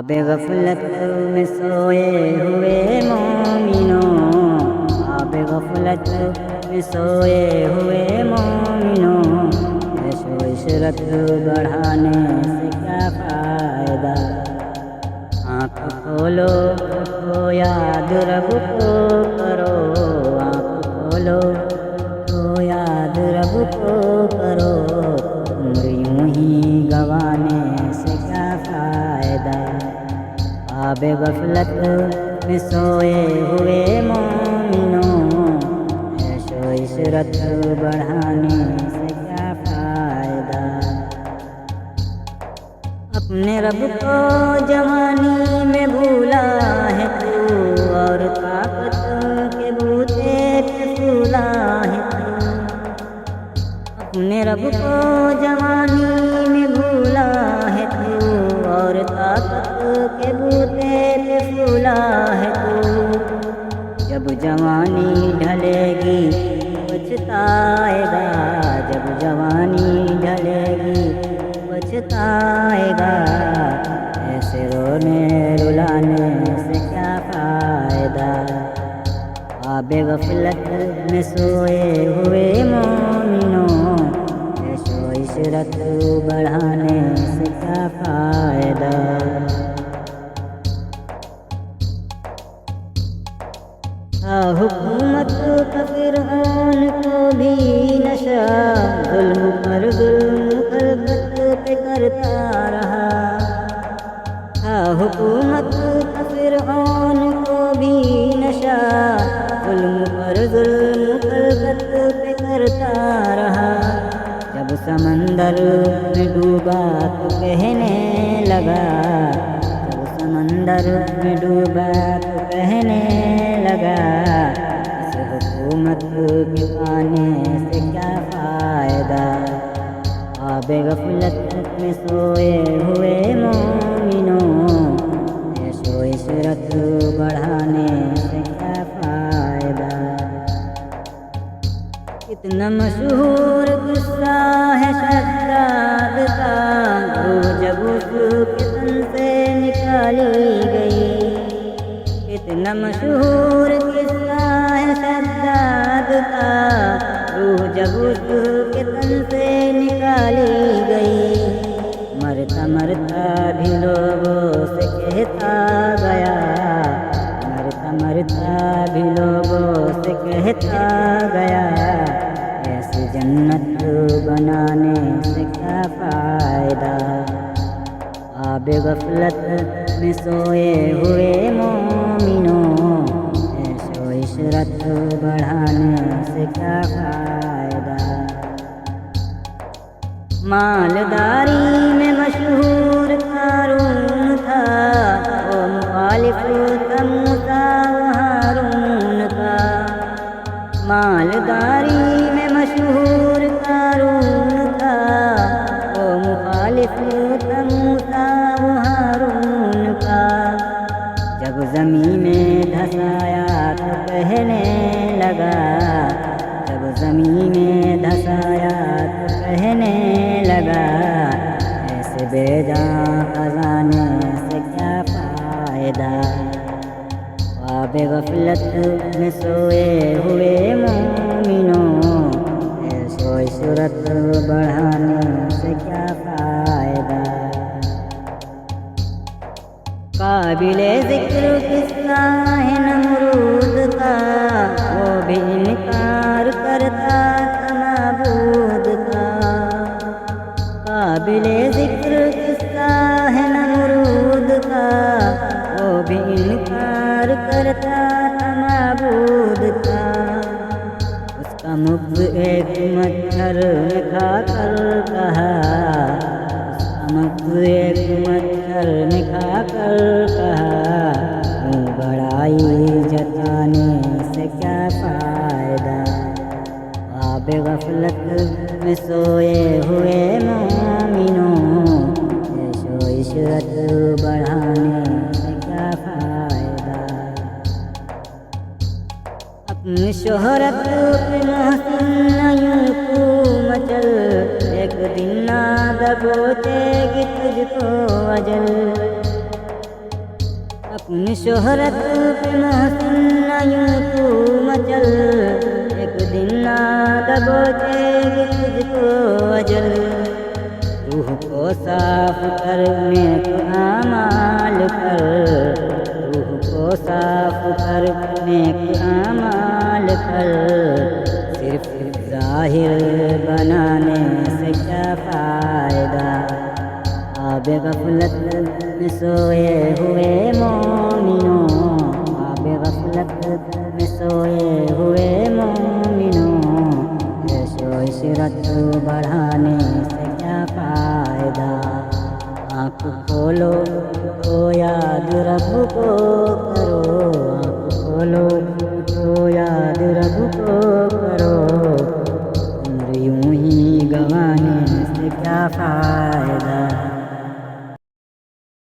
خواب غفلت میں سوئے ہوئے مومنوں، خواب غفلت میں سوئے ہوئے مومنوں، عیش و عشرت بڑھانے سے کیا فائدہ؟ آنکھ کھولو تو یاد رب کو کرو، آنکھ کھولو تو یاد رب کو کرو، عمر یوں ہی گنوانے سے کیا فائدہ؟ خواب غفلت میں سوئے ہوئے مومنوں، عیش و عشرت بڑھانے سے کیا فائدہ؟ اپنے رب کو جوانی میں بھولا ہے تو، اور طاقت کے بوتے پہ پھولا ہے تو، اپنے رب کو جوانی میں بھولا ہے تو، اور طاقت کے بوتے پہ پھولا ہے تو، جب جوانی ڈھلے گی پچھتائے گا، جب جوانی ڈھلے گی پچھتائے گا، ایسے رونے رلانے سے کیا فائدہ؟ خواب غفلت میں سوئے ہوئے مومنوں، عیش و عشرت بڑھانے سے کیا فائدہ؟ حکومت کا فرعون کو بھی نشہ، ظلم پر ظلم خلقت پہ کرتا رہا، حکومت کا فرعون کو بھی نشہ، ظلم پر ظلم خلقت پہ کرتا رہا، جب سمندر میں ڈوبا تو کہنے لگا، جب سمندر میں ڈوبا تو کہنے لگا، اس حکومت کے پانے سے کیا فائدہ؟ خواب غفلت میں سوئے ہوئے مومنوں، عیش و عشرت بڑھانے سے کیا فائدہ؟ کتنا مشہور قصہ ہے شداد کا، روح جب اس کے تن سے نکالی گئی، کتنا مشہور قصہ ہے شداد کا، روح جب اس کے تن سے نکالی گئی، مرتا مرتا بھی لوگوں سے کہتا گیا، مرتا مرتا بھی لوگوں سے کہتا گیا، ایسی جنت بنانے سے کیا فائدہ؟ خواب غفلت میں سوئے ہوئے مومنوں، عیش و عشرت بڑھانے سے کیا فائدہ؟ مالداری میں مشہور قارون تھا، وہ مخالف تھا موسیٰ و ہارون کا، مالداری میں مشہور قارون تھا، وہ مخالف تھا موسیٰ و ہارون کا، جب زمین میں دھسایا تو کہنے لگا، جب زمین میں دھسایا تو کہنے لگا، ایسے بے جان خزانے سے کیا فائدہ؟ خواب غفلت میں سوئے ہوئے مومنوں، عیش و عشرت بڑھانے سے کیا فائدہ؟ قابل ذکر قصہ ہے نمرود کا، وہ بھی انکار کرتا تھا معبود کا، قابل ذکر قصہ ہے نمرود کا، وہ بھی انکار کرتا تھا معبود کا، اس کا مفت ایک مچھر نے کھا کر کہا، اس کا مفت ایک مچھر نے کھا کر کہا، بڑائی جتانے سے کیا فائدہ؟ خواب غفلت میں سوئے ہوئے مومنوں، عیش و عشرت بڑھانے سے کیا فائدہ؟ اپنی شہرت پہ محسن یوں تو مچل، ایک دن نہ دبوچے گی تجھ کو اجل، شہرت پہ محسن نہ یوں تو مچل، ایک دن نہ دبوچے گی تجھ کو اجل۔ روح کو صاف کر نیک اعمال کر، روح کو صاف کر نیک اعمال کر، صرف ظاہر بنانے سے کیا فائدہ؟ آب غفلت میں سوئے ہوئے مومنوں، آب غفلت میں سوئے ہوئے مومنوں، عیش و عشرت بڑھانے سے کیا فائدہ؟ آنکھ کھولو تو یاد رب کو کرو، آنکھ کھولو تو یاد رب کو کرو، عمر یوں ہی گنوانے سے کیا فائدہ؟